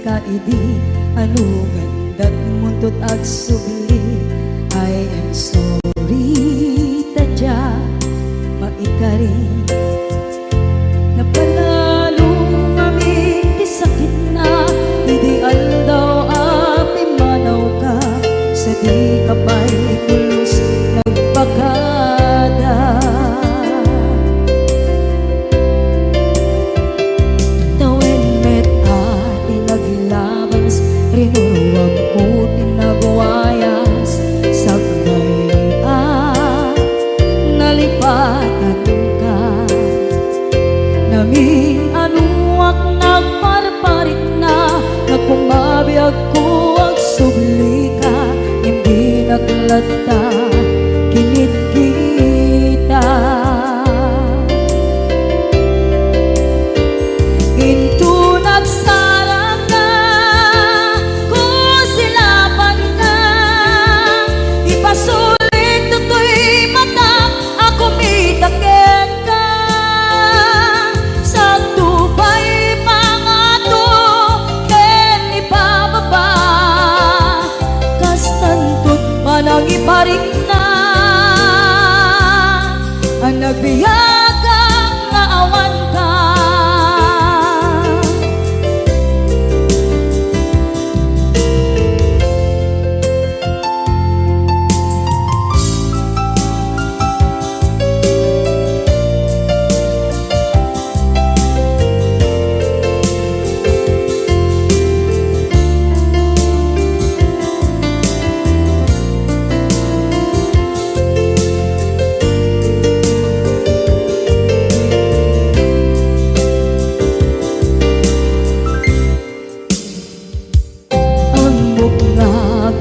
kaidi anugan dat muntot ag subli. I am sorry tadya maikari napanalo kami ti sakit na ideal daw api manaw ka sa di kapay pulos nagpagada. Tawin met ati naglabas rinuruwag ko tinagwayas sagbay nalipatan ka namin anuak nagparparit na nagkumabiyag ko ag subli ka hindi naglata kinit kita into nagsarap ka kung silapan ka ipasulit tutoy mata ako mitaken ka sa tubay pangato ken ipababa kastantot manang iparing na ang nagbiyagang nga awan ka.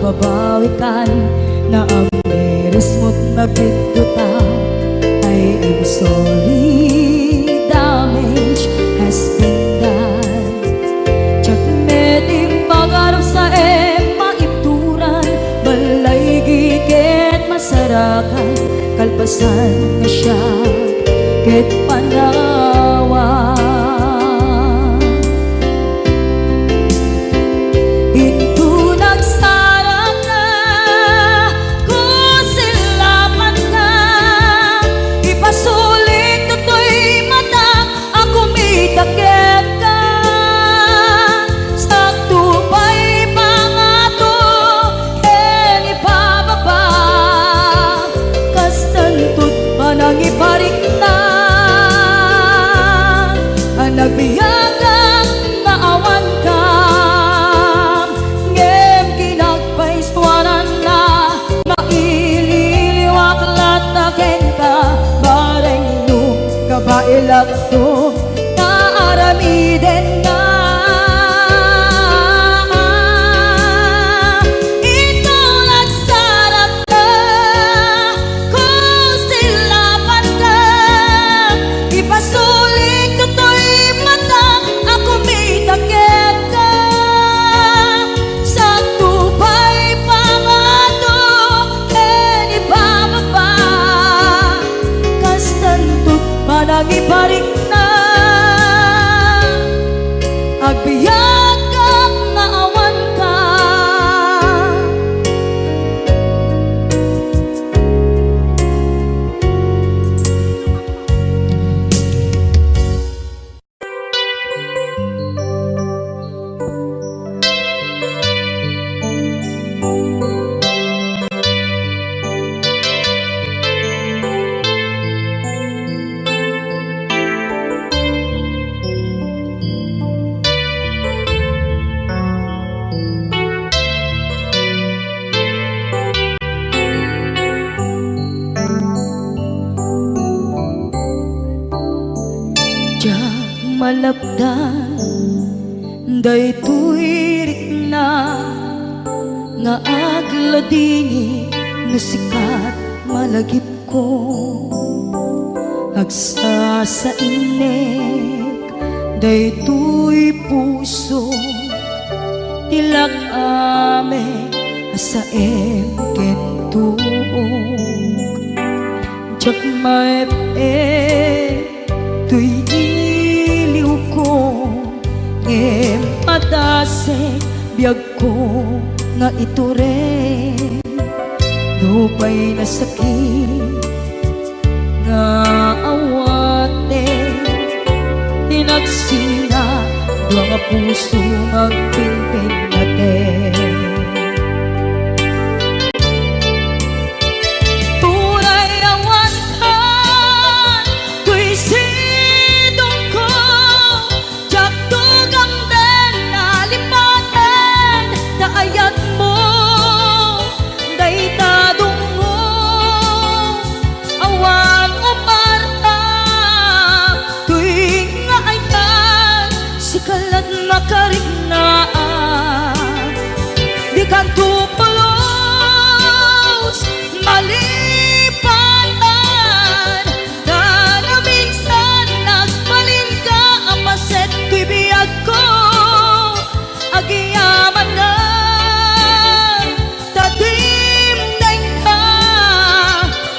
Babawikan na ang meres mo't nagpituta. I am sorry, damage has been done. Tsak meting pag-arap sa maipturan balay gigit masarakan kalpasan nga siya ket panawa. Iparing na ang nagbiyagang naawan ka ngem kinagpaiswanan na maililiwak lataken ka bareng no kabailak to naaramiden na. Manang iparing na agbiyagang naawan ka. Malapdan daytoy rikna nga agladingi no sikat malagip ko agsa sa inek daytoy puso tilak ame asaem ken tuog jak maep tuy ngem at padasig biyag ko nga ituring lupay na sakit nga awate tinagsina dua nga puso magpinpin natin. Di ka tupulos malipatan na na minsan nagbalin ka ang paset ko'y biyag ko agiyaman na tadimdeng ka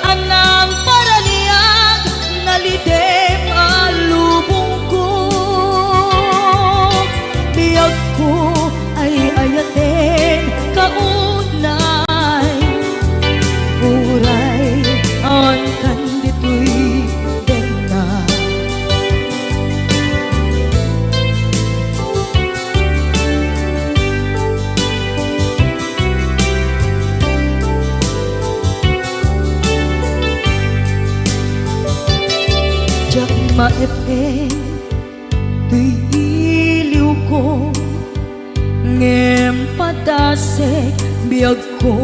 anang paraniyag nalidem alubong ko biyag ko ay ayatin kaunay uray ang kandito'y dena jak maepeng to'y iliw ko ngem padasig biyag ko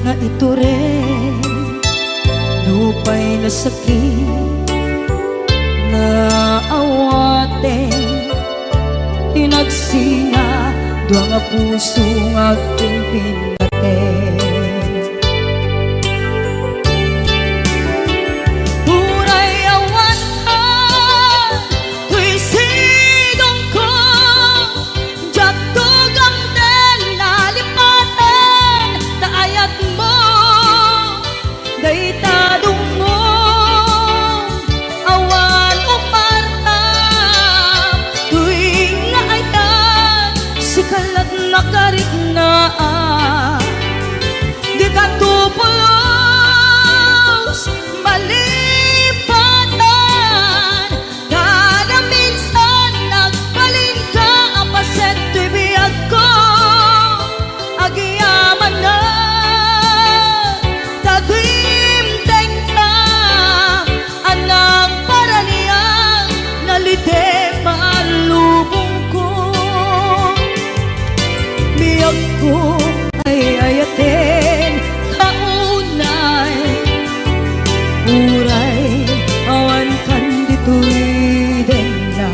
nga ituring lupay na sakit nga awate tinagsinga dua nga puso nga pinpinaten. Nakarik na di ka tupulos malipatan kada minsan nagbalin ka ang paset to'y biyag ko agiyaman na tagimteng ka anang paraniyang nalidem alubong biyag ko ay ayatin kaunay uray awan kandito'y dena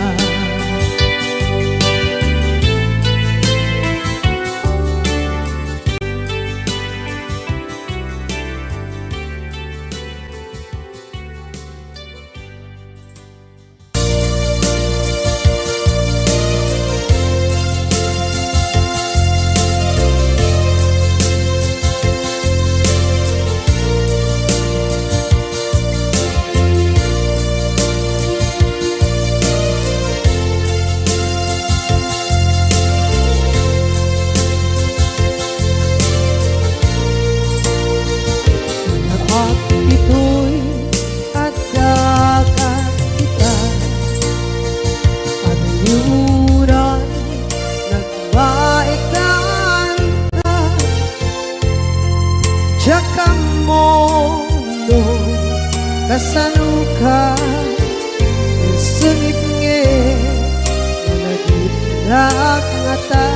kasanuka sengit nge malagit na ngata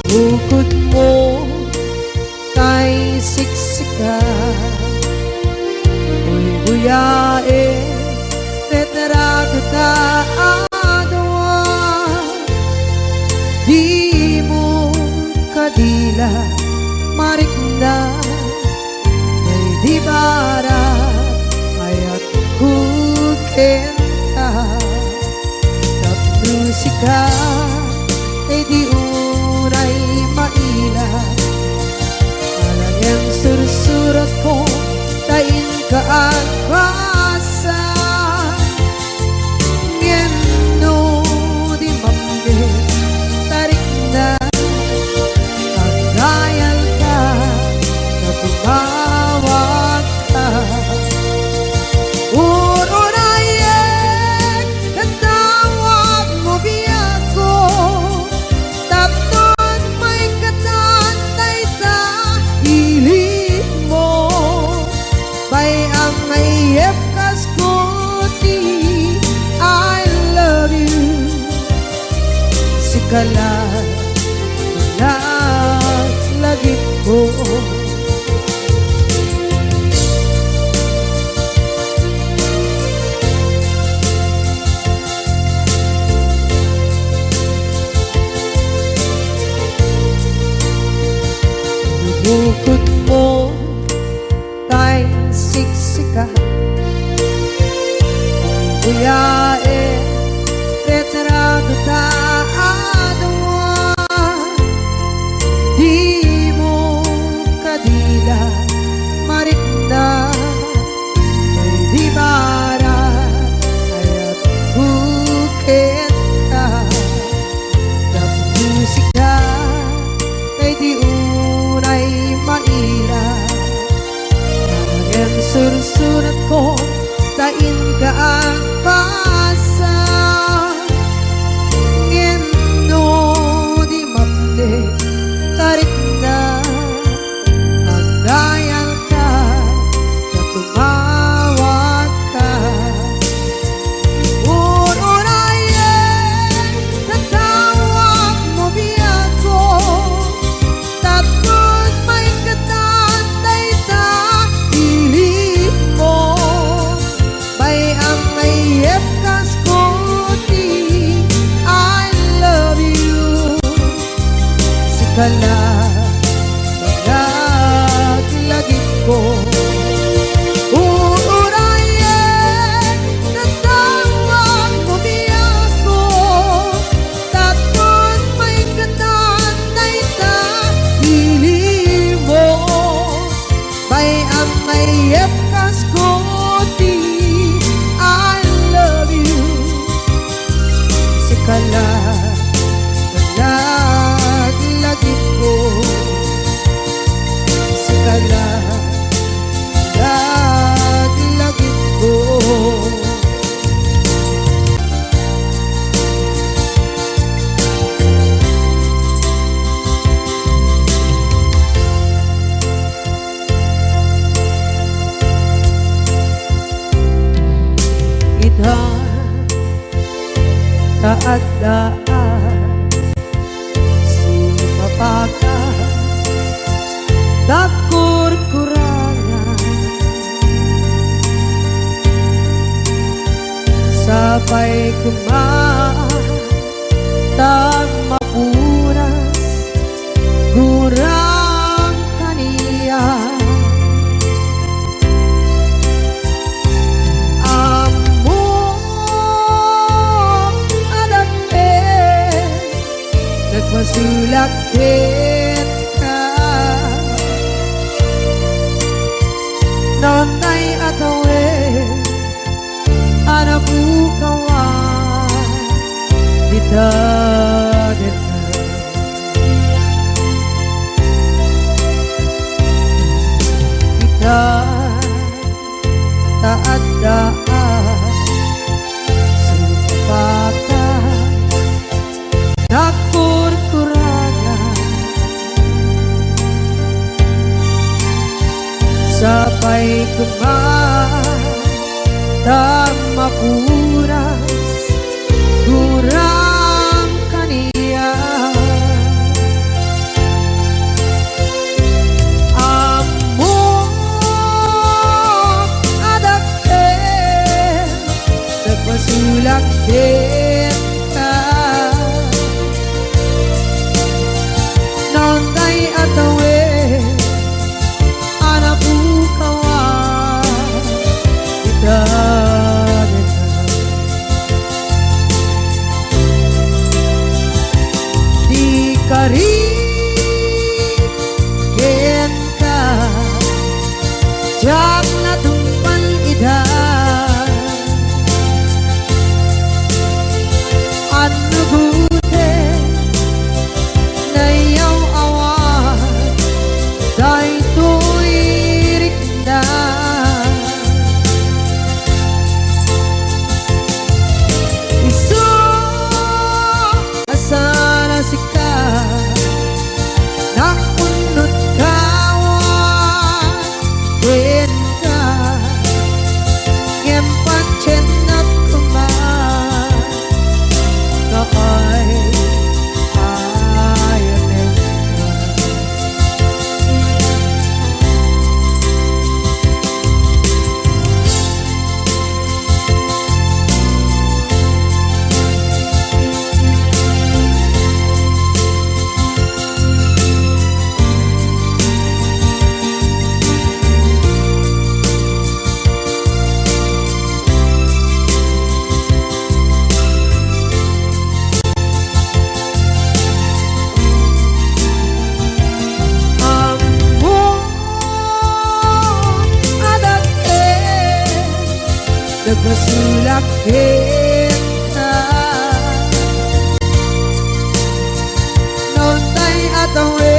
bukod mo kay siksika uy buyae tetrago ta adwa di mo kadila marikna di barat ayat kukenta tak musika di uray maila alam yang sursurat ko tain kaagwasa ngendo di mamde kalat lagit ko. Bukod mo tay siksika buyae retrado taadwa di mo kadila marikna di bara ayat bukit ka musika kay di unay maila ang sursurat ko tain ka ang pasa ngeno di mapde tarik na ang dayal ka na tumawag ka unayen natawag mo biyako tapos may katatay ta ilit mo may ang mayep kas kuti I love you sikala lagit ko uurayen natawag mo biyako tapos may katatay ta hili mo may ang mayep kas kuti I love you sikala lagit ko sikala lagit ko. Idhan taadaan sumapaka dakur-kurangan sabay kumaan tag mapuras gurang kaniya masulakit ka nonay atawe anabukawan bitadet kita taadaan sumpakan dakur-kurangan sabay kumaan tag mapuras gurang kaniya among adakten nagpasulakit ka nonday atawe anabukawan itadet di karigin ka jak na tumpan idan ano gute na yaw awan day tuirik na iso asana sika nakunot kawan din ka nagmasulak kita noon tay atawe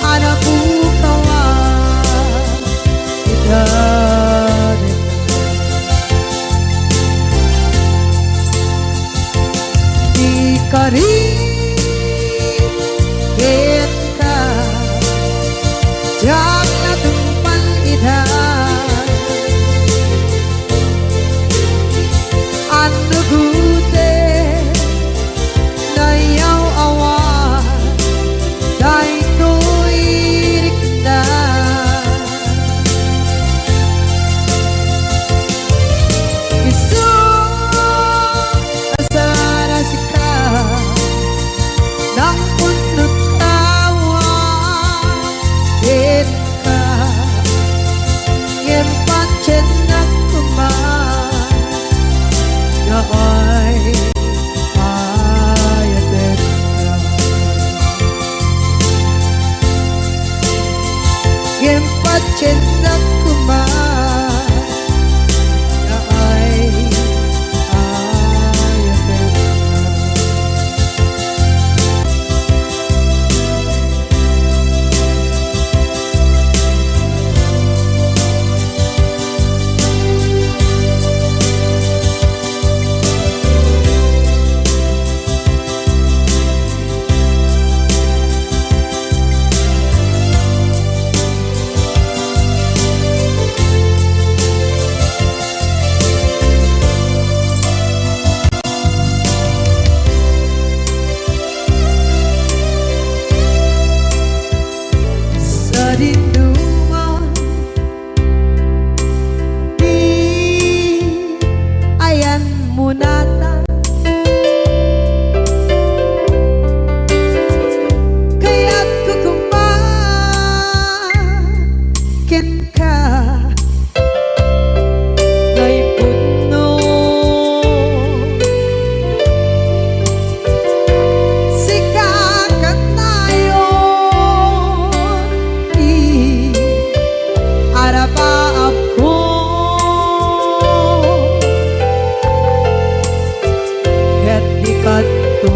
anak bukawa kita di kari kita jangan tumpan ida anu gute na yaw awan dahil tuirik na isu asara sika nang punot kawan ka ngem pancen nagkuman na ay ayaten ka ngem pancen nagkuman na ay ayaten ka sa dinduman di ayan munata kaya't kukumakin ka ngay puno sikakat tayo di arapaap ko ket di kanto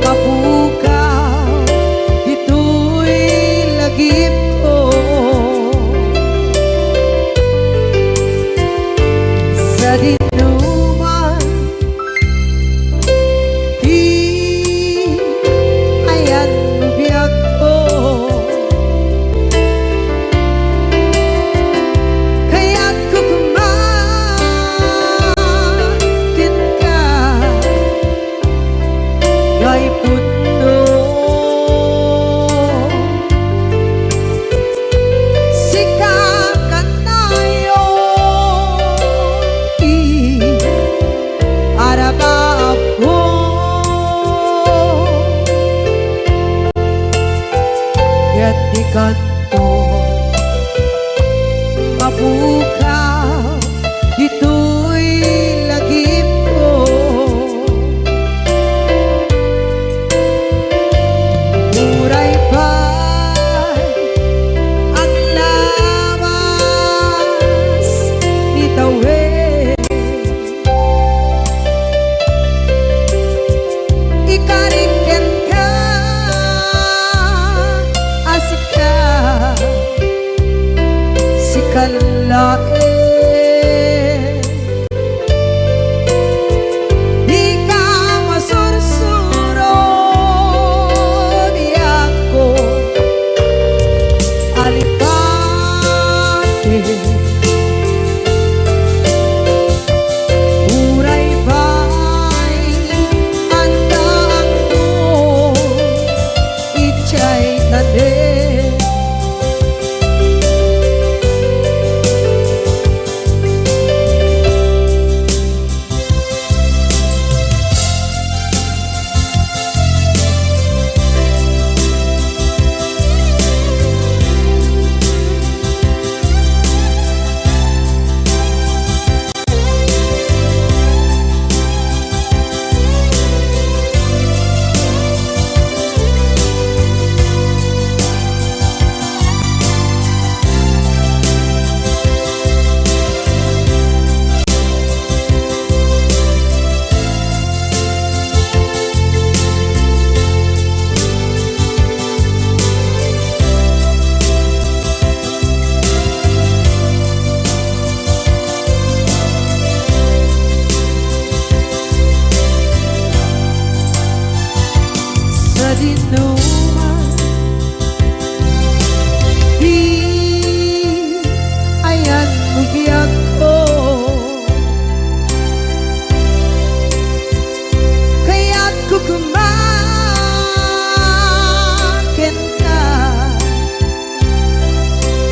mabukaw ito'y lagip ko sa dinuman di ayan biyak ko kaya't kukumakin ka ngay puno sikakat tayo di arapaap ko ket di kanto mabukaw ito'y lagip ko muray pa'y ang labas ni tawe ikariken ka asika sikalae di ka masursuro di ako alikate muray ba'y andaan mo ichay tade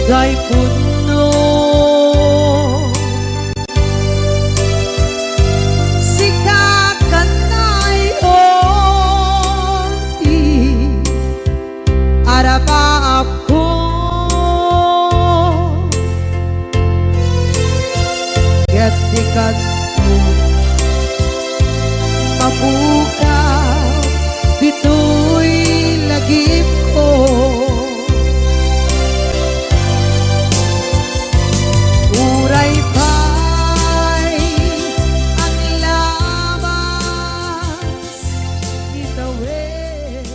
gay puno sikakanay oi arapa ako gatikat mo mabuka dito'y lagip ko uray pa'y ang labas itawid.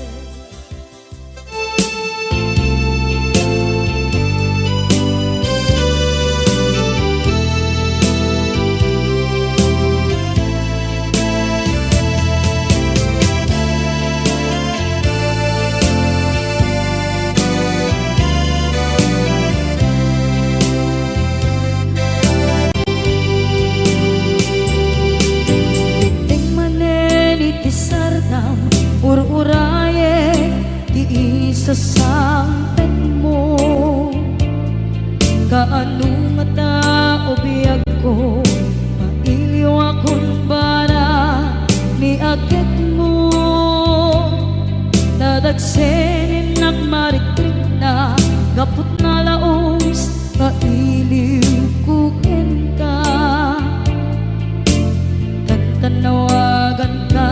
Ur-uraye di isasampet mo kaano nga tao biyag ko mailiw akong bara ni agit mo nadagsenin nagmariklik na gapot na laos mailiw kukin ka tantanawagan ka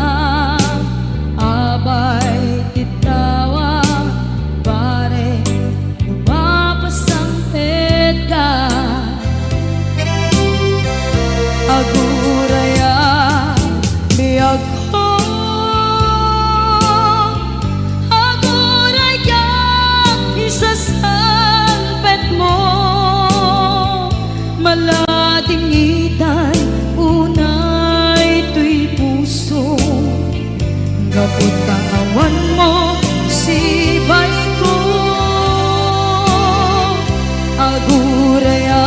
abay titawa pare lumapasampit ka aguraya biyag ko aguraya isasampit mo malating itay unay tuy puso kapot kawan mo si bay ko aguraya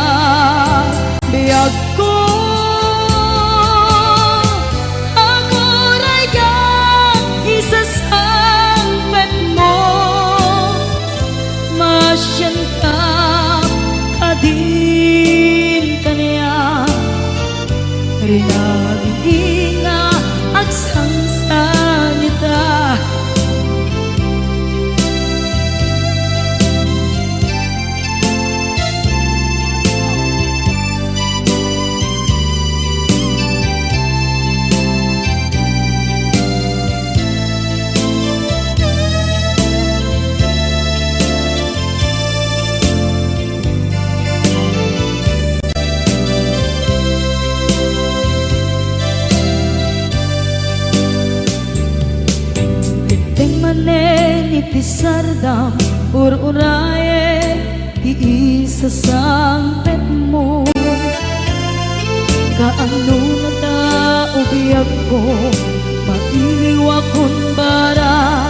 biyag ko aguraya isasampet mo masyan ka kadin kanya rinaging nga agsansanita Pisardam ur-uraye di isasampet mo kaano na tao biyag ko mailiw akong bara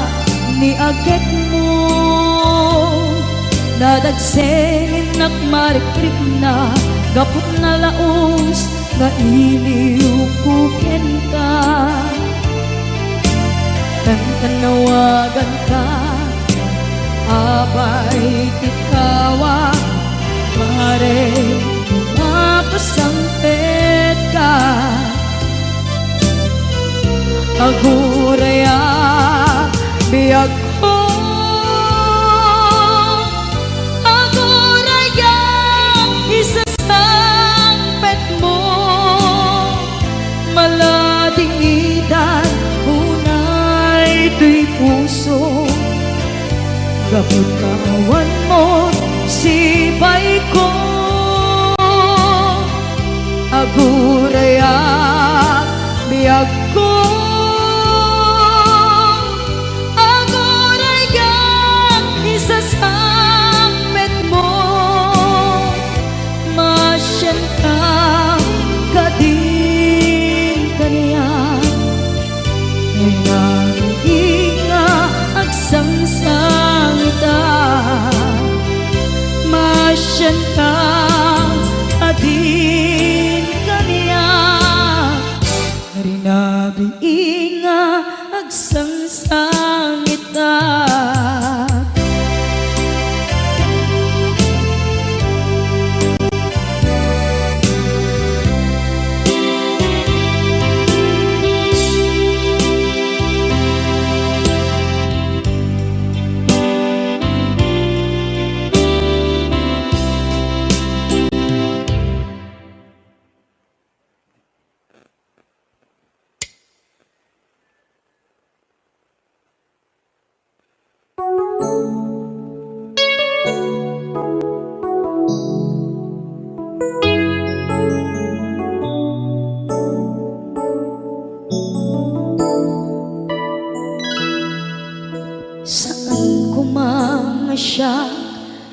ni agit mo dadagsenin nagmarikrik na gapot na laos nga iliw kukin ka tanawagan ka abay titawa pare mapasampit ka aguraya biyag ko aguraya isasampit mo malading idan tuy puso gapot kawan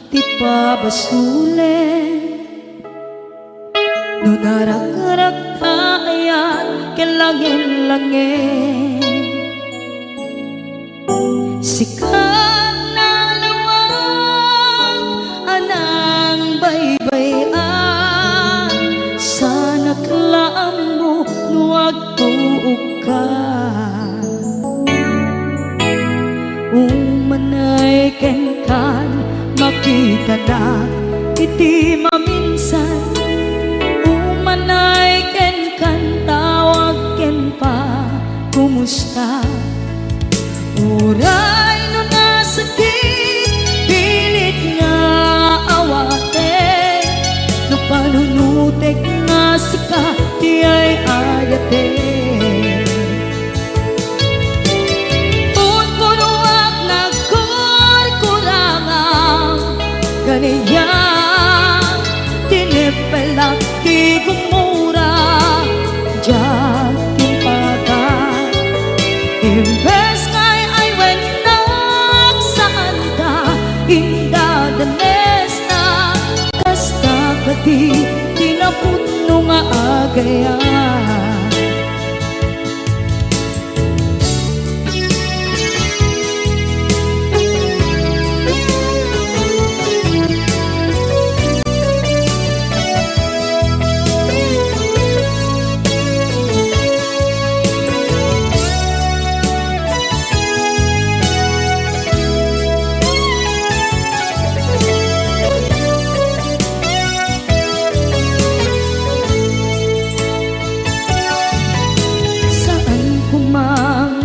ti pabasule no narak-arak ayan kelangin-langin sikat na lawag anang baybayan sana klaam mo nuwag tuog ka umanay ken kan makita na iti maminsan umanay ken kan tawag ken pa kumusta uray no nasakit pilit nga awate no panunutek nga sika di ay ayate unpunuak nagkurkurangang ganiya tinipelak di gumura diyan timpagan imbes kay ay wenak saan ka indadanes na kasta kadi tinaputno nga agaya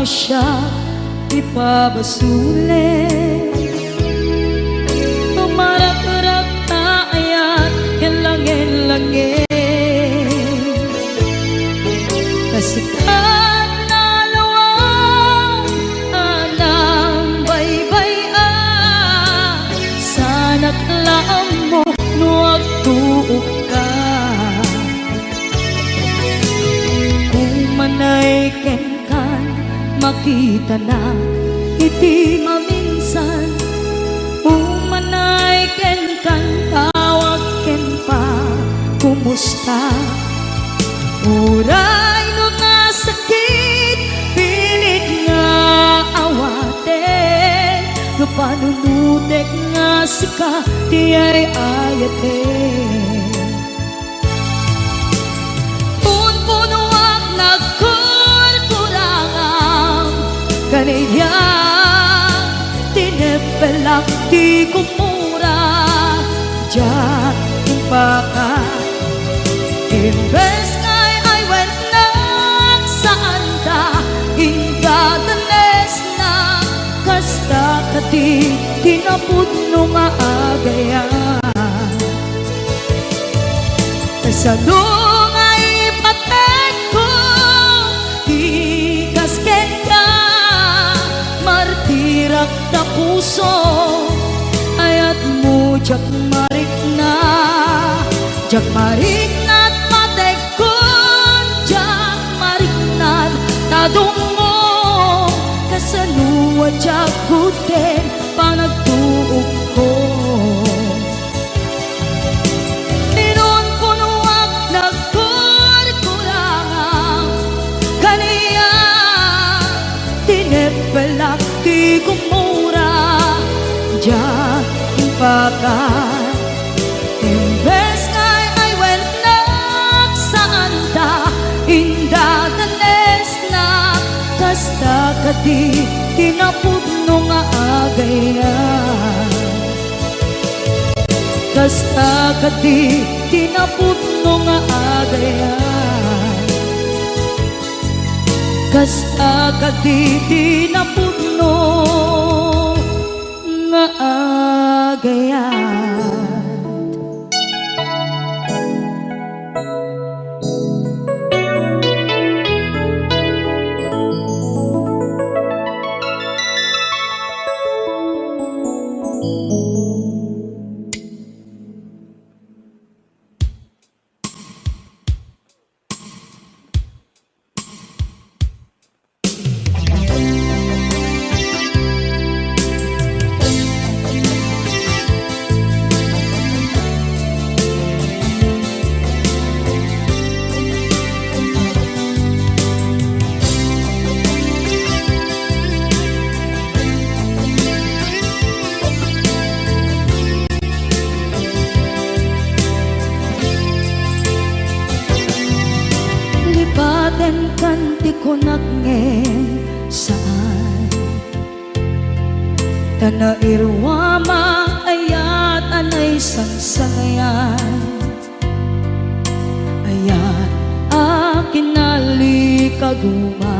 siya ipabasule tumarak-rak na ayan kelangin-langin kasikat na lawang anang baybayan sana klaam mo nuwag tuog ka umanay ken makita na iti maminsan umanay ken kan tawag ken pa kumusta uray no nasakit pilit nga awate no panunutek nga sika di ay ayate unpunuak kaniya tinipelak di kumura diyan timpaka imbes kay ay wenak saan ka indadanes na kasta kati tinaputno nga agaya kasano nga ipatek ko di kasken ka martirak na puso ayat mo jak marik na at matekon jak marik na tadong mo kasanuwa jak guten panagtuog ko inon punuak nagkurkurangang kaniya tinipelak di kumura diyan timpakan imbes kay ay wenak saan ta indadanes na kasta kadi tinaputno nga agaya kasta kadi tinaputno nga agaya kasta kadi tinaputno nga agayat ko nagngem saan Tanairwama ayat anay sangsangayan Ayat akin nalikaguma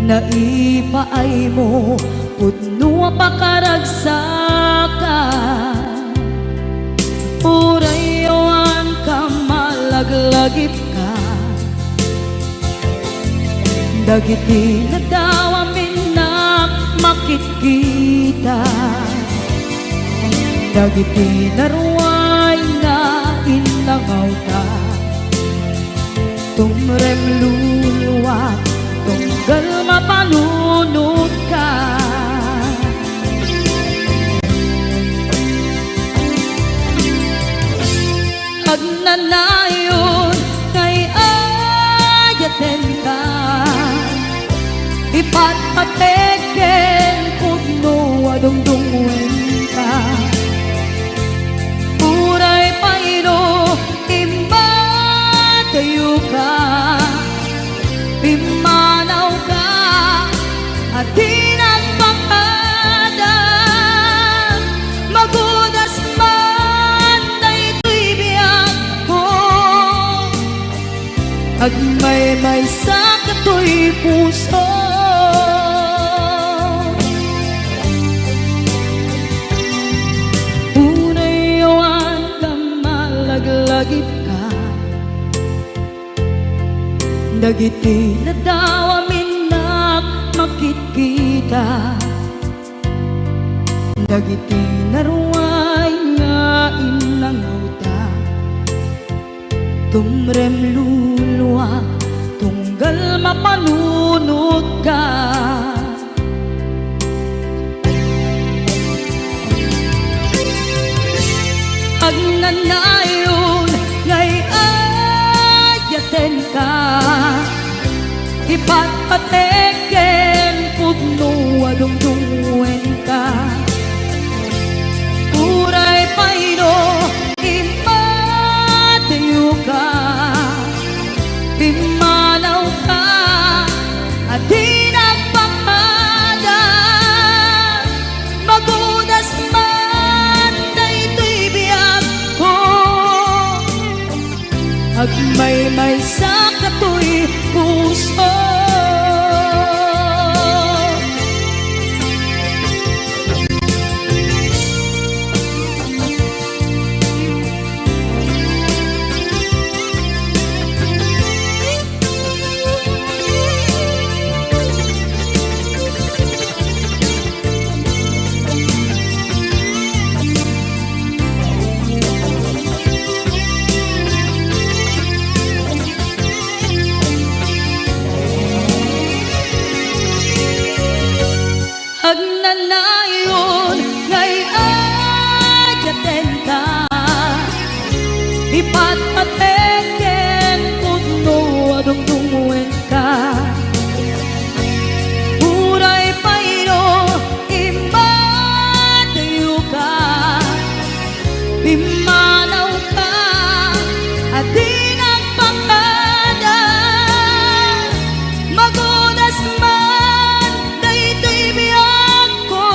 Naipaay mo pudno pakaragsakan Urayawan ka malaglagip ka Dagiti na daw amin na makikita Dagiti na ruway na inlangaw ka Tumrem luluwa tunggal mapanunod ka Hagnanayon kay ayaten ka Ipatpateken pudno adungdungwen ka Uray pairo imbatayo ka Pimanaw ka at tinagpakada Magudas man na ito'y biyak ko Agmay-may sa kato'y puso Unayawan ka malaglagip ka Dagiti na daw amin na makikita Dagiti na ruway nga inlangaw ta Tumrem luluwa tunggal mapanunod ka Hagnanayon ngay ayaten ka Ipatpateken pudno adungdungwen ka Uray pairo imatayo ka Pimanaw ka at tinagpakada Magudas man na ito'y biyak ko Agmay-may sa kato'y puso Hagnanayon ngay ayaten ka Ipatpateken pudno adungdungwen ka Uray pairo imatayo ka Pimanaw ka at tinagpakada Magudas man na ito'y biyak ko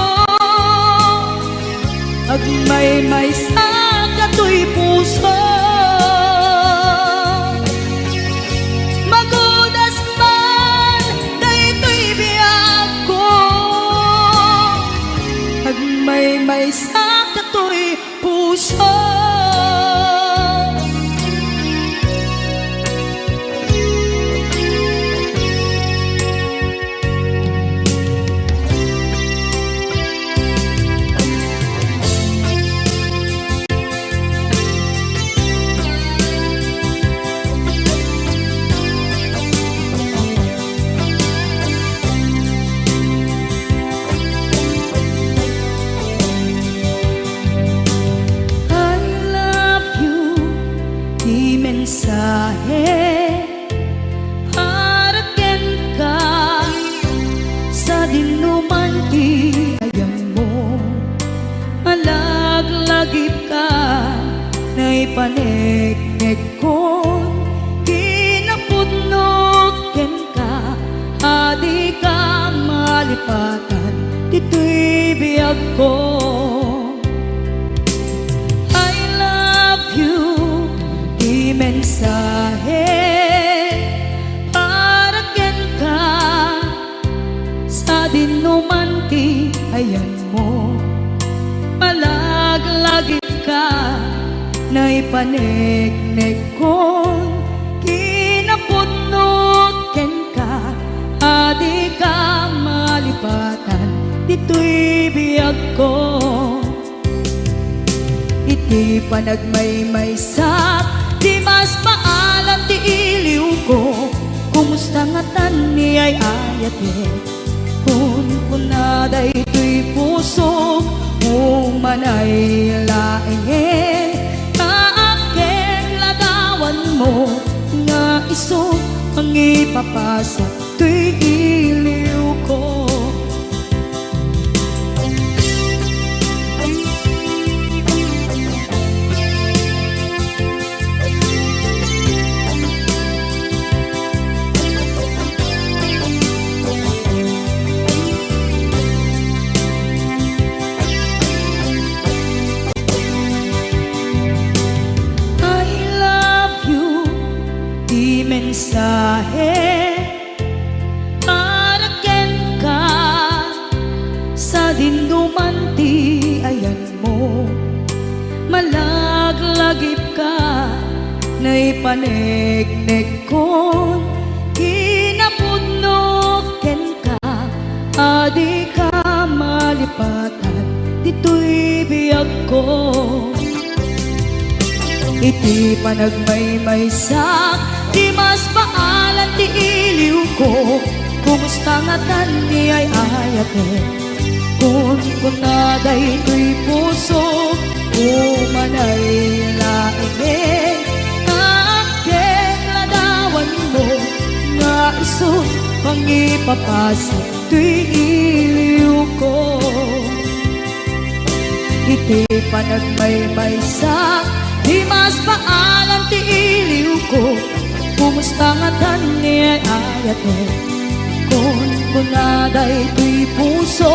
Agmay-may sa kato'y puso Magudas man na ito'y biyak ko Agmay-may sa kato'y puso mensahe haraken ka sa dinuman ti ayang mo malaglagip ka na ipanegnek ko kinapudno malipatan, dito'y biyag ko. I love you, di mensahe para ken ka sa dinumanti ayan mo. Malaglagit ka na ipanegnek kon kinapudnot ken ka, adi ka malipatan, dito'y biyag ko. Iti panagmaymaysak, di mas maalam ti iliw ko. Kumusta nga tan ni ay ayate, kun kunaday ito'y puso umanay laeng. Kaaken ladawan mo nga iso ang ipapasa to'y iliw ko. Mensahe para ken ka sa dindumanti ayan mo. Malaglagip ka na ipanegnek kon kinapudnot ken ka, adi ka malipatan, dito'y biyag ko. Iti panagmaymaysak, di mas maalan ti iliw ko. Kumusta nga tan ni ay ayate, kun kunaday ito'y puso umanay laeng. Kaaken ladawan mo nga iso pang ipapasa to'y iliw ko. Iti panagmaymaysak, di mas maalan ti iliw ko. Kumusta nga tan ni ay ayate, kun kunaday ito'y puso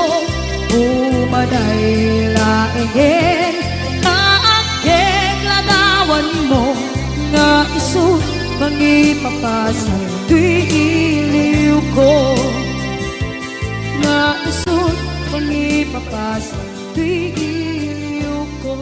umanay laeng. Kaaken ladawan mo nga iso pang ipapasa to'y iliw ko. Nga iso pang ipapasa to'y iliw ko.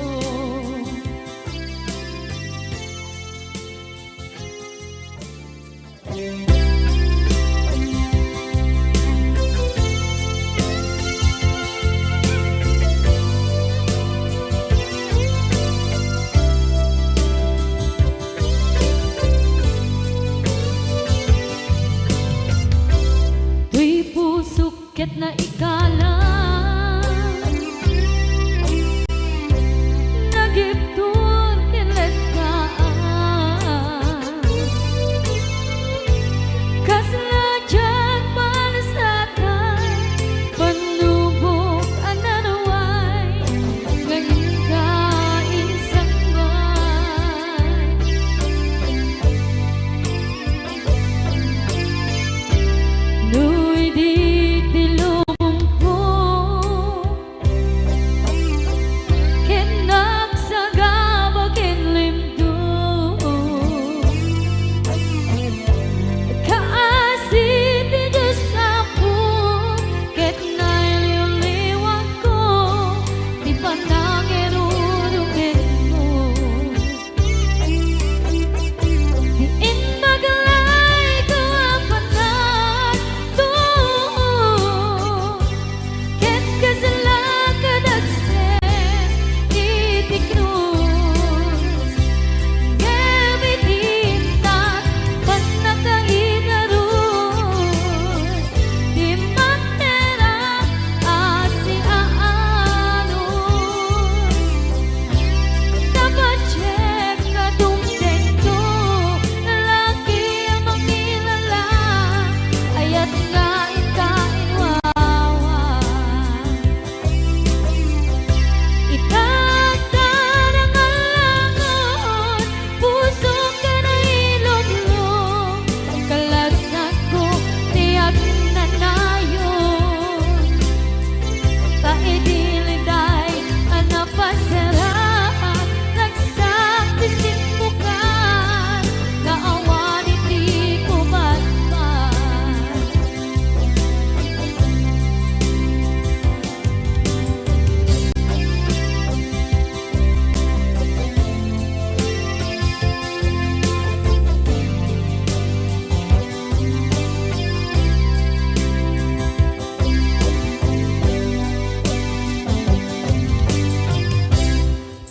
Tuy pusok ket na ikalang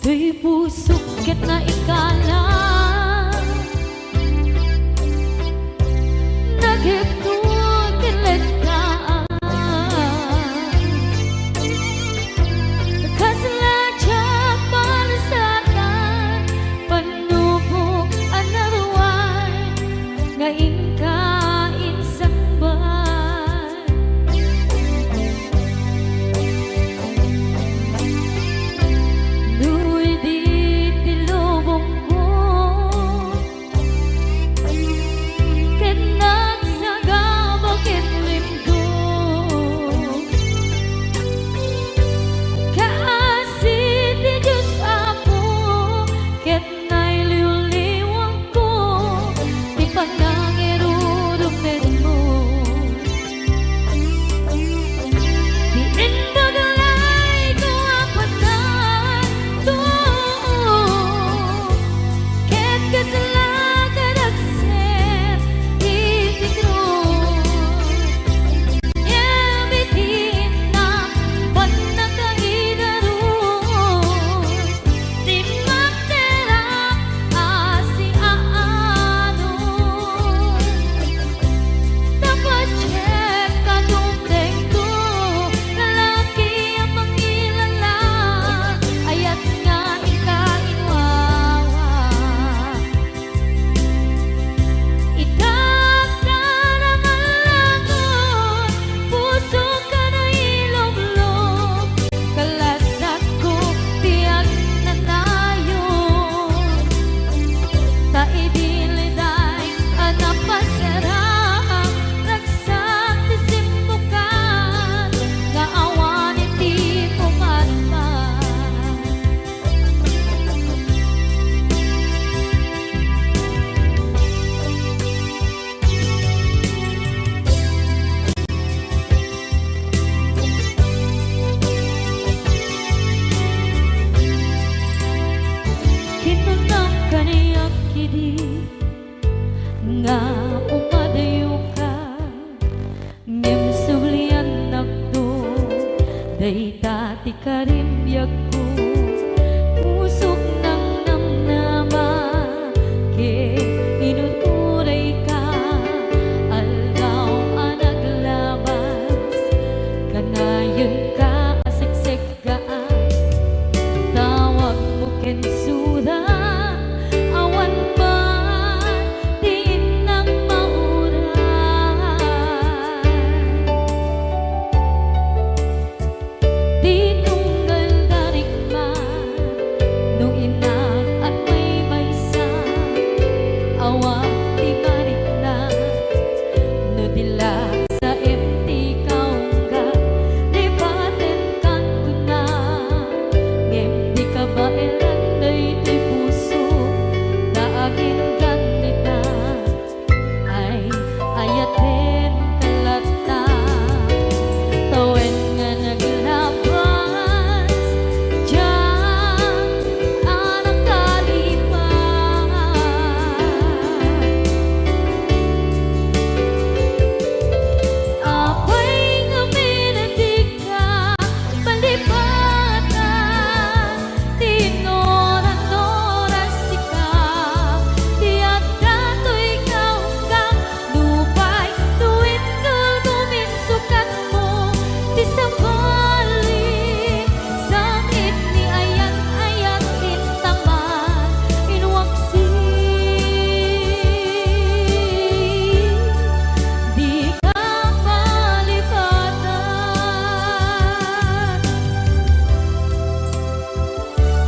Tuy pusok ket na ikala naghipnot kilit kaan kasaladyak palasatan panubok anaruan ngain kain sangban Nuy di tilubong ko ket nagsagabak ket limdo kaasit ti Diyos Apo ket nailiw-liwang ko ti panangirurupin mo di indagalay ko apatan to ket kasalakan aksen iti krus yamitin na panagkaidarus di magterap asi aano dapat check kadumdeng ko lalaki ang mangilala ayat nga ikainwawa itakdan ang alangon puso ka na ilog-log kalasat ko tiyak na tayo ta idiliday anak pasarang ragsak ti simbukan nga awan iti pumatman kinunang kaniyak kidi nga umadayo ka ngem sulian nakdo day dati karimbyag ko pusok ng namnama ke inuturay ka aldaw anaglabas kanayon ka asiksik gaan tawag mo ken suda awan man diin ng mauran di tunggal darikman no inak at may maysa awang ti marikna no dilag sa empty kaungga libaten kan kuna ngem di ka baelan day ti puso daagin ganita ay ayaten kalata tawen nga naglabas diyan anak kalipan apay nga minatig ka palipatan tinoran-oras ikaw tiyak dato'y kaunggang lupay tuwid tulgumin sukat mo ti sabali sangit ni ayan-ayat intaman inwaksi di ka palipatan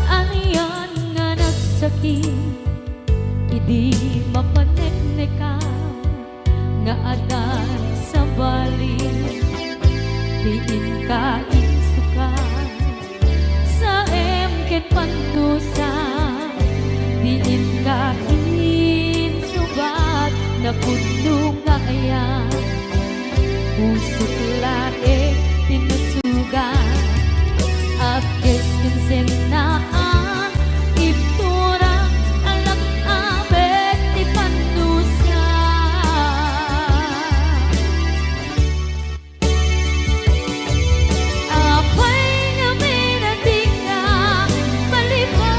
aniyan nga nagsakit idi mapanekneka nga adan sa bali diin ka insukan sa emket pantusa diin ka insubat na puno nga ayan pusok lae tinasugan akes kinsen naan ipturang alak abet ti pandusa apay nga minatig ka palipatan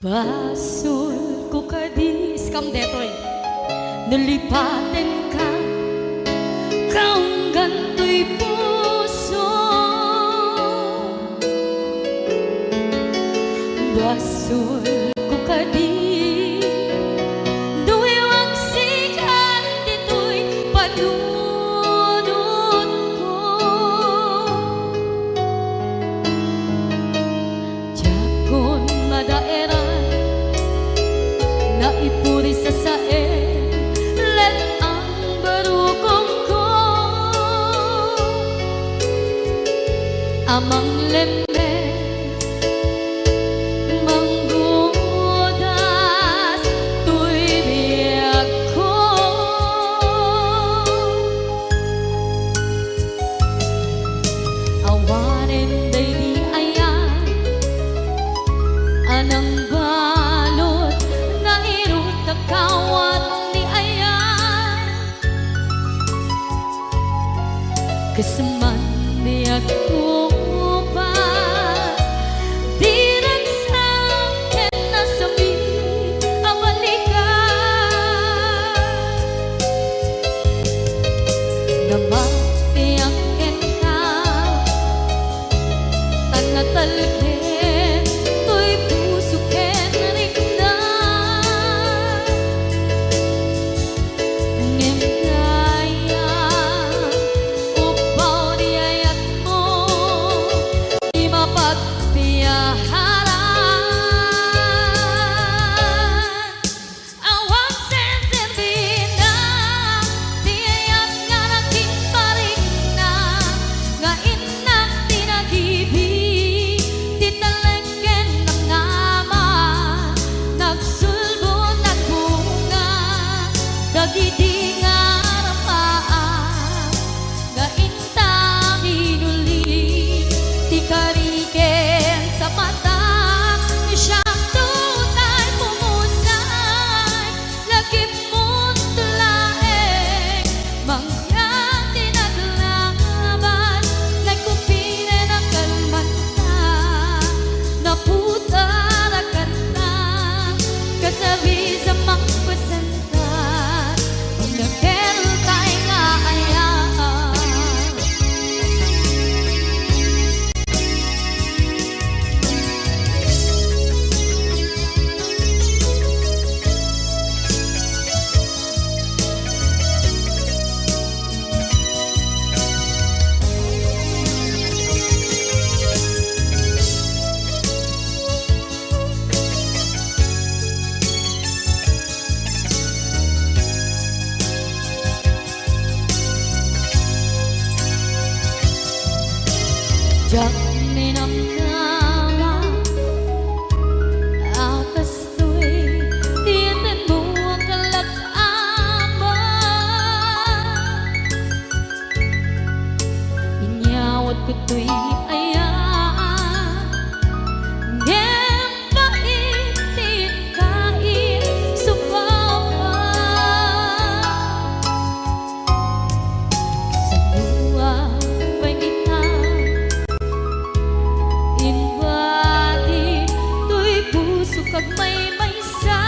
Basol ko kadis kam detoy nalipaten ka kaong ganto'y puso. Basol ko kadis duwewang sikat dito'y panunod ko. Jakon madaeran na ipuri sa sae let ang barukong ko amang lemes manggudas tuy biyak ko. Awanen day di ayan anang balot nga irot kakawat ni ayan kasaman biyak ko pas di nagsakin na sabi ang balikan na mapiyakin ka tanatalkin to'y pusukin rin na ngem kaya upaw di ayat mo di mapagpiyaharan. Awang senserbin na di ayat nga nagkiparing na nga inak tinagibig di talengken ng nama nagsulbo nagbunga dagidi nga ramaan nga intang inuli ti kariken sa mata ni siyang tunay pumusay lagip mo't tulaeng mangyang tinaglaban nagkupine ng kalmanta naputarakan na kasabi sa magpasantan pag nagkero tayo nga ayaan. Jak minamnama akas to'y tiyatin mo ang kalak-aman inyawat ko to'y ayan ngem paitin kain supawan sa luwa pangitan inwadi tuy puso kag may maysa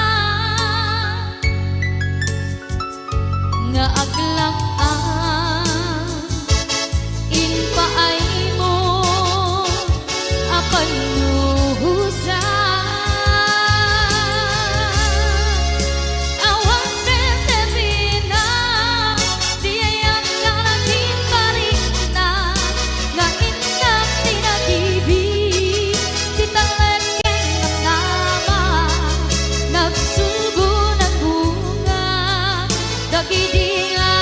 nga aglang-ang inpaay mo apan luhusan. Awang senserbin na di ayat nga nagkiparing na nga inak tinagibig di talengken ng nama nagsulbo ng bunga dagidi nga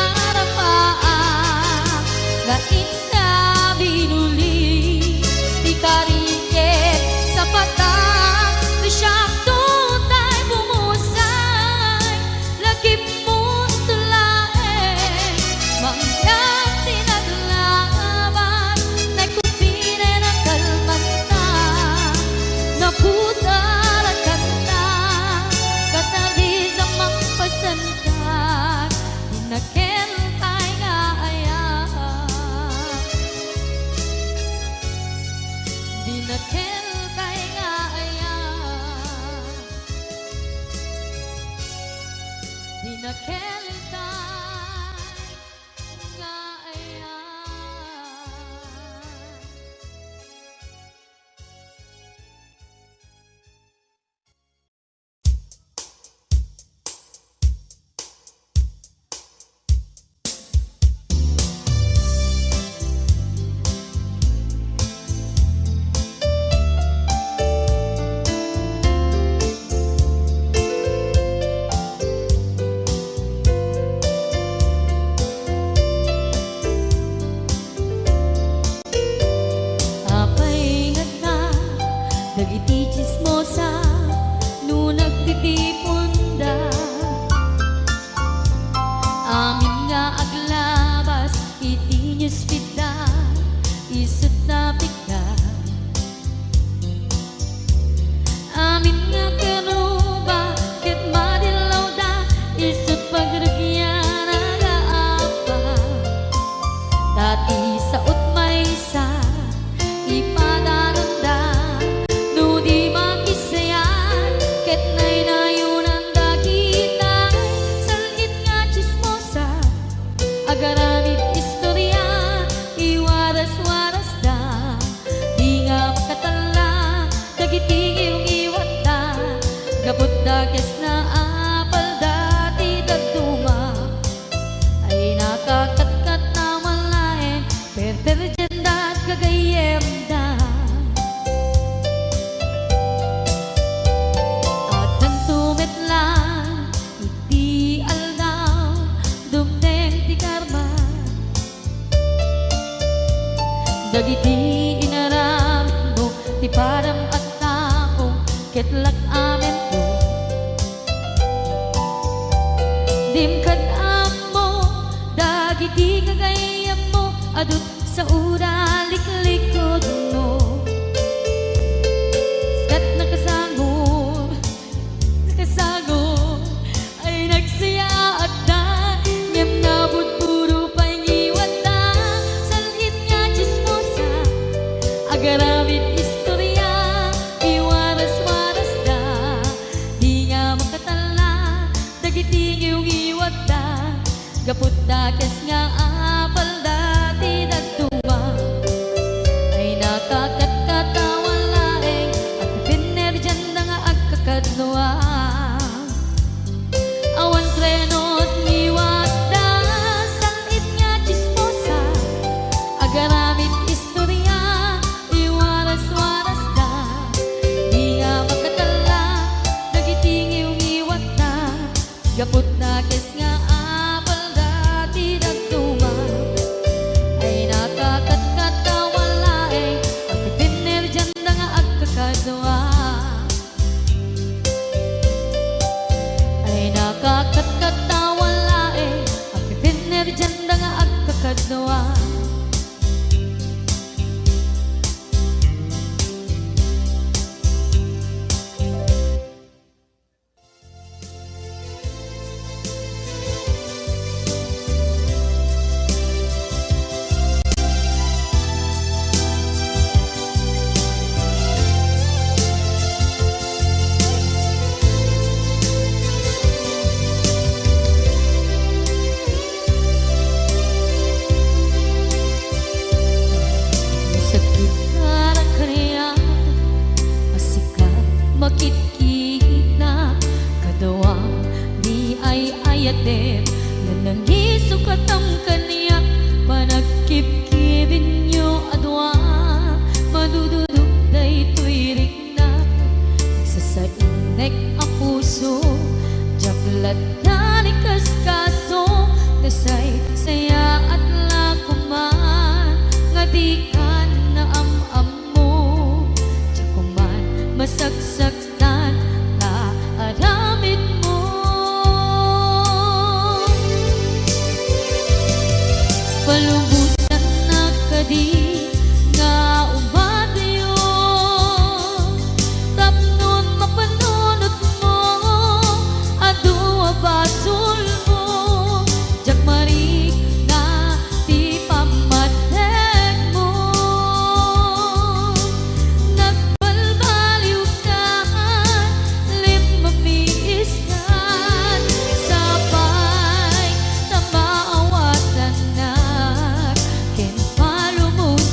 isfida isut na pika amin nga karuba ket madilaw da isut pagrugyan nagaapa dati saot may sa ipadaranda no di makisayan ket nay nayunan da kita salit nga chismosa agaramit istorya iwaras-waras da di nga makatala dagiting iyong iwat da gabot da kes na apal dati dagduma ay nakakatkat na malain perperjenda at kagayem da at nang tumit lang iti aldaw dumdeng ti karma dagiti inaram mo ti param at tao ketlak amen to dimkad mo dagiti kagayam mo adut sa ura liklikod mo skat nakasagor ay nagsaya at da ngem nabot puro pangiwat da salit nga chismosa agaramit istorya iwaras-waras da di nga makatala dagiti iyong iwat da gapot da kes nga apal dati dagduma ay nakakatkatawan laeng at pinerjan na nga agkakadwa awan trenot ngiwat da salit nga chismosa agaramit istorya iwaras-waras da di nga makatala dagiti iyong iwat da gapot na kes nga apal dati dagduma ay nakakatkatawan laeng at pinerjan na nga agkakadwa ay nakakatkatawan laeng at pinerjan na nga agkakadwa sakit karang kaniya masika makitkita kadawang di ay ayatem nanangiso katam kaniya panagkipkibin nyo adwa madududuk day tuwirik na nagsasainek ang puso jaklat na ni kaskaso dasay saya at lakuman nga di ka na am mo jakuman masagsaktan na aramid mo palubusan na kadi nga umadyo tapnon mapanunot mo adua basul mo jakmarik na ti pamatek mo nagbalbaliw ka lim mamiis ka sabay na maawatan na ken palumos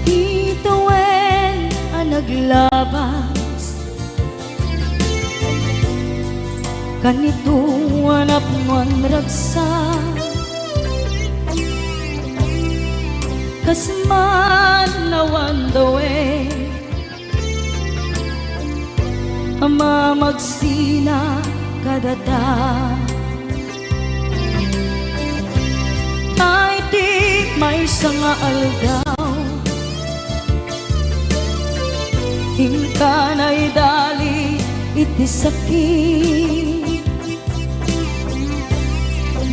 Ituwen ang naglabas kanito anak mon ragsa kasman nawan dawe ama magsina kadata ay di may sanga aldaw hingkanay dali iti sakit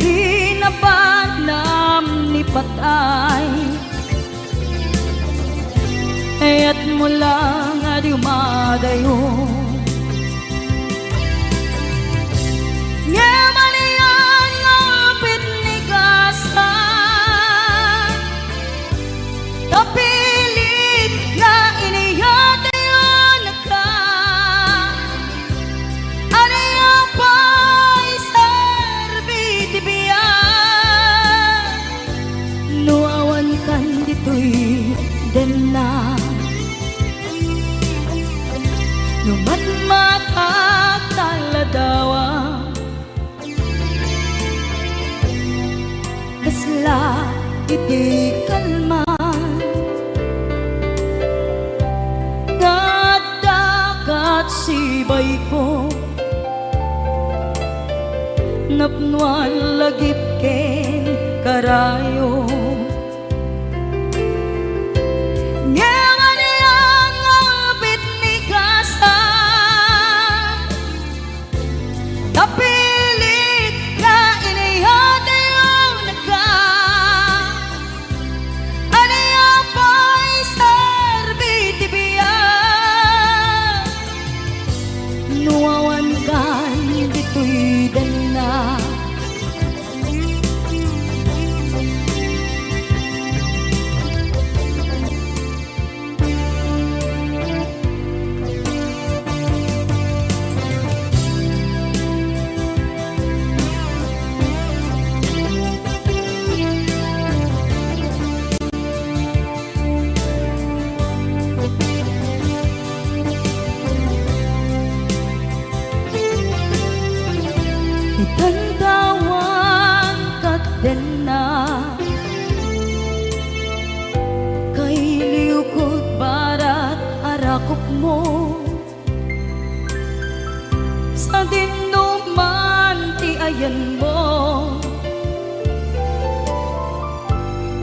di na panam ni patay at mula nga di umadayo nga maniyan nga pitnigasa tapilit nga iniyatayo na ka anaya pa'y sarbitibiya nuawan kan dito'y den na numatmatak taladawa kasla iti kalman dagat sibay ko napnuan lagip ken karayo tapilit na inihatayo na ka anaya pa'y sarbitibiya nuawan kan dito'y dana itantawan kat den na kay liukod barat arakop mo sa dinuman ti ayan mo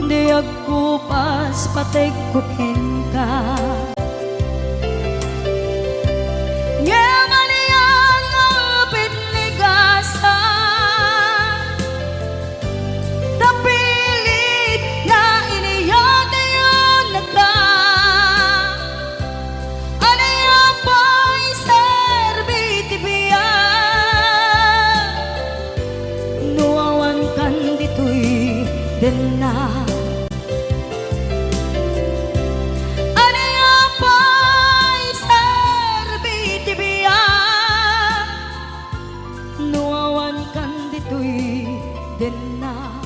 di agkupas patay kukin ka den na anaya pa'y sarbitibiya nuawan kan dito'y den na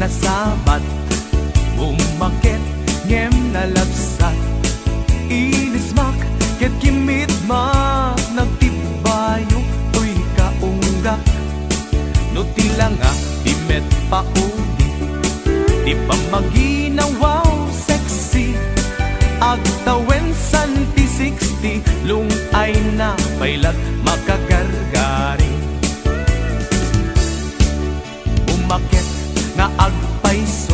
nasabat bumakit ngem nalabsat inismak ket kimit mak nagtibayo tuy kaunggak no tilanga di met paudi di pamaginawaw sexy agtawen santi 60 lung ay na pailat makagargari umakit nga agpaiso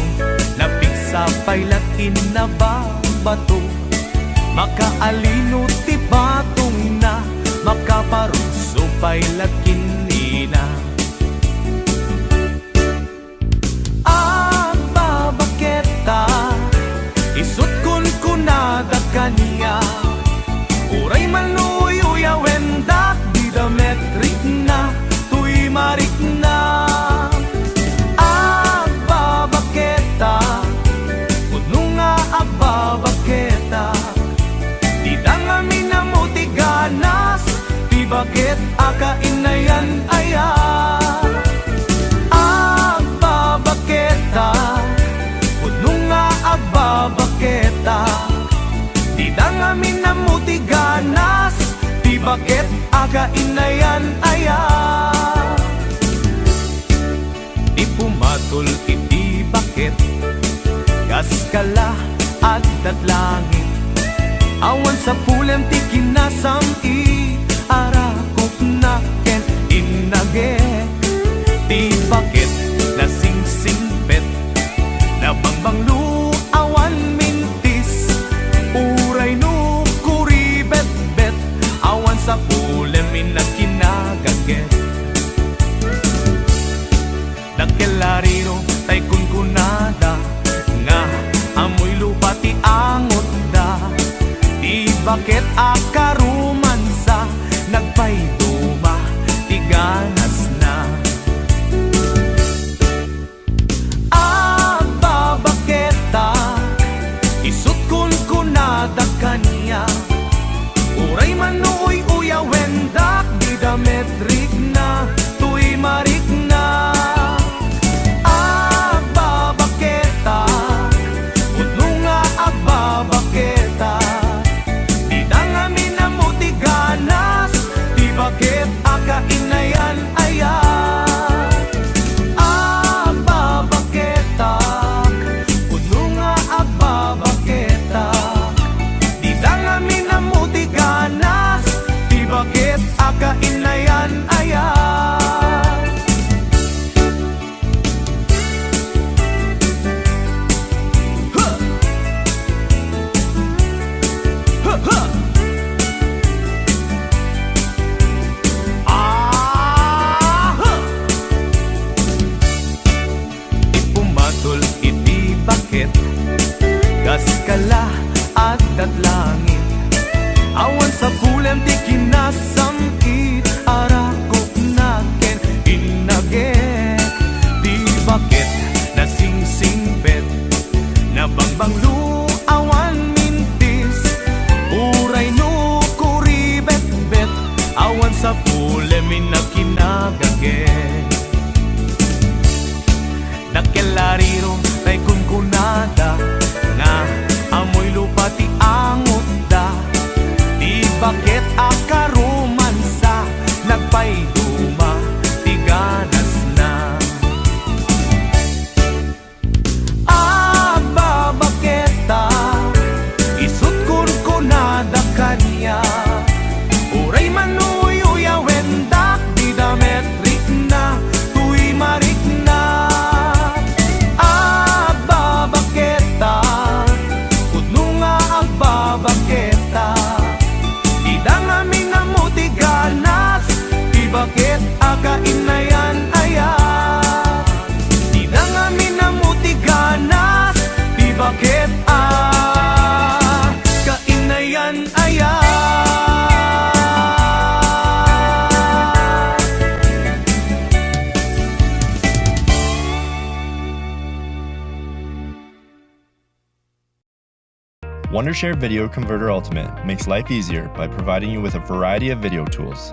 napigsa pailat inababato makaalino ti batong na makaparuso pailat kinina agbabaketa isut kun kunada kaniya uray maluyo yawendak di dametrik na tuy sa pulem ti kinasam i arakop na ken inage ti bakit na singpet na bangbanglu awan mintis uray no kuri bet awan sa pulem inakinagaget nagkelariro tay kunkunada nga amoy lupa ti angot da di bakit akarumansa nagpayduma ti ganas na agbabaketa isut kunkunada kanya uray manuoy uyawendak di dametrik na tuy marik na agbabaketa udno nga agbabaketa di dangamin na muti ganas di bakit akainayan aya agbabaketa udno nga agbabaketa di dangamin na muti ganas di bakit akainayan aya ipumatol iti bakit gaskala at langit awan sa pulem ti kinasamkit arakop na ken inage di bakit na singpet na bangbanglu awan mintis uray no kuri bet awan sa pulem inakinagaget nagkelariro tay kunkunada nga amoy lupa ti angot da di bakit akarumansa nagpayduma ti ganas na agbabaketa isut kunkunada kanya uray manuy uyawendak di dametrik na tuy marik na agbabaketa udno nga agbabaketa di dangamin na muti ganas di bakit akainayan aya di dangamin na muti ganas di bakit akainayan aya Wondershare Video Converter Ultimate makes life easier by providing you with a variety of video tools.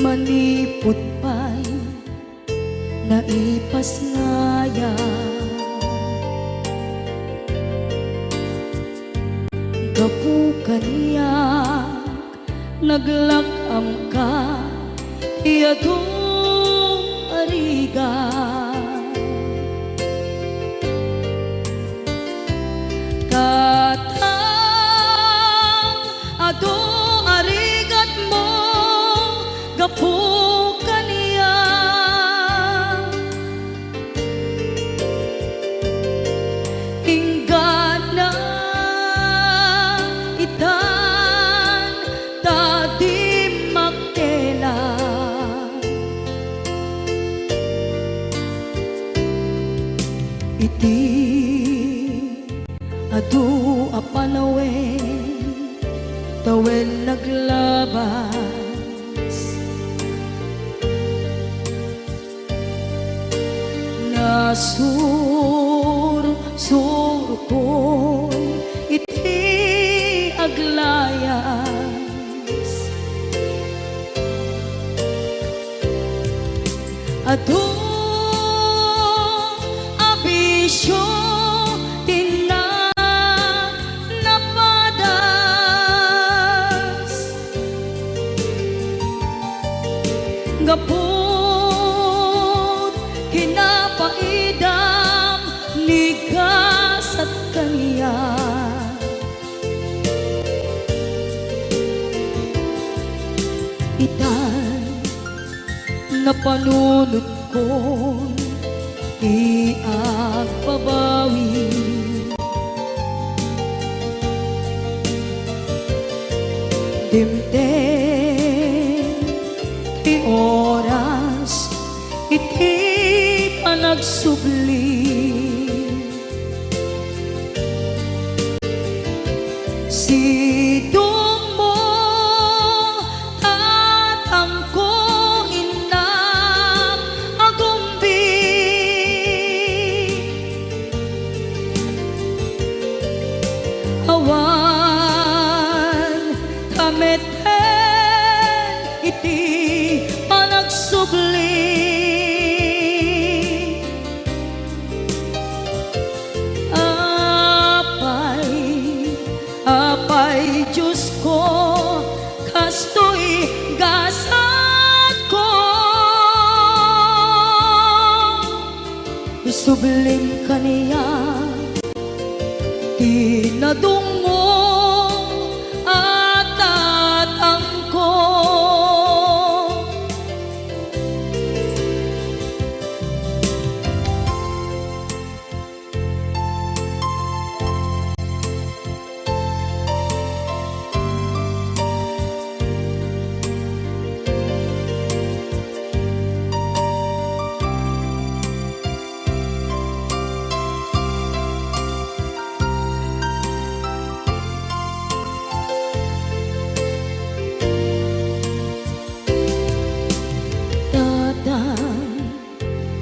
manipot pa'y naipas ngaya. Gapu kaniya naglakam ka iyadong ariga. Katang ado arigat mo gapu kaniya. Inggan na itan tadi makela. Iti adu apanawen tawen naglabas. Nasur ko iti aglayas. Adu abisyo gapot kinapaidam nigas at kaniya. Itan na panunod ko iagpabawi. Dimtem ti oras iti panagsubli. Sidong mo tatangko inam agumbi. Awan kameten iti panagsubli. Apay Diyos ko kastoy gasat ko. Isublim kaniya tinadungo at tatangko.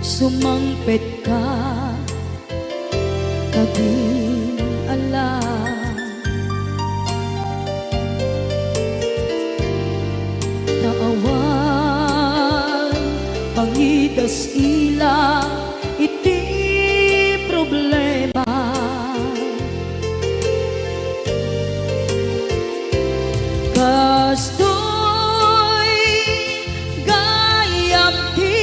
Sumangpet ka kaging alam. Naawan pangidas ila iti problema. Kastoy gayam ti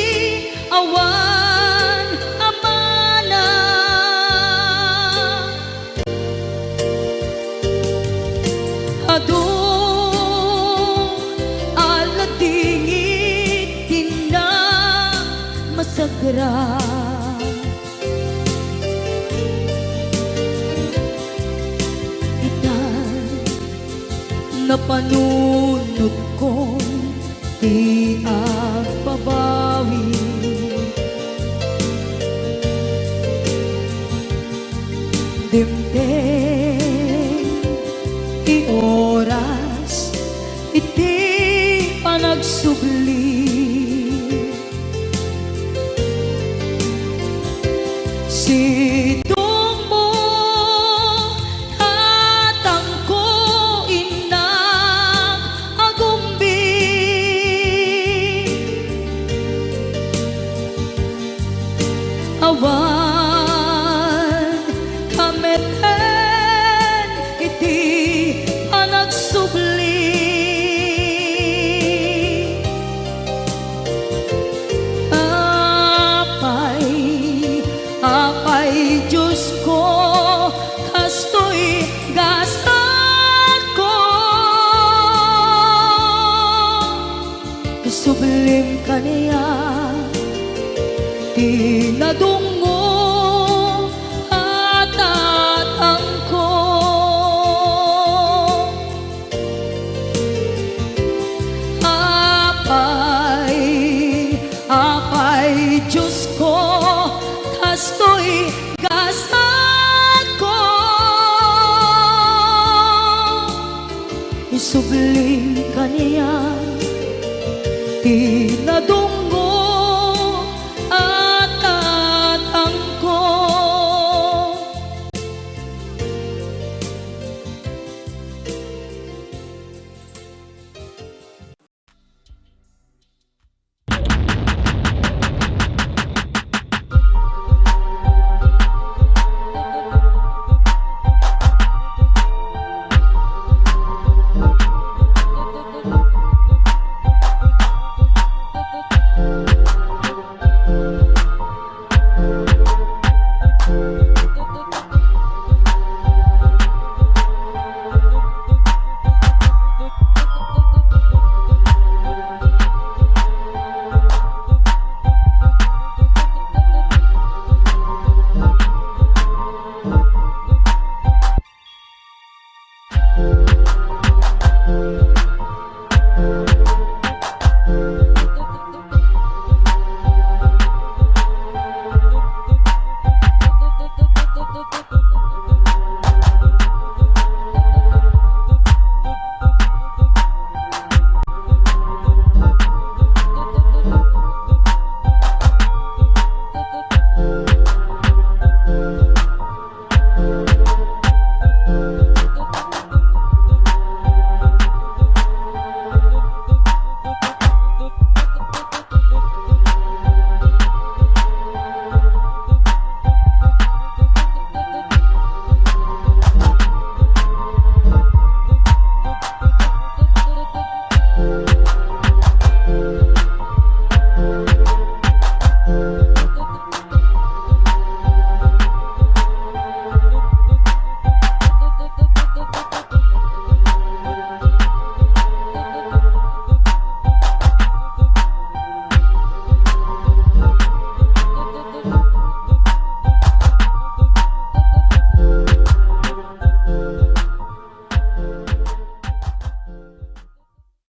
awan adu aladingit tina masagra. Itan na panunod ko di agbabawi. Dimtem ti oras iti panagsubli. Sidong mo tatangko inang agumbi. Isublim ka niya, tinadungo at atangko. Apay, Diyos ko, kasto'y gasat ko. Isublim ka niya, tinadungo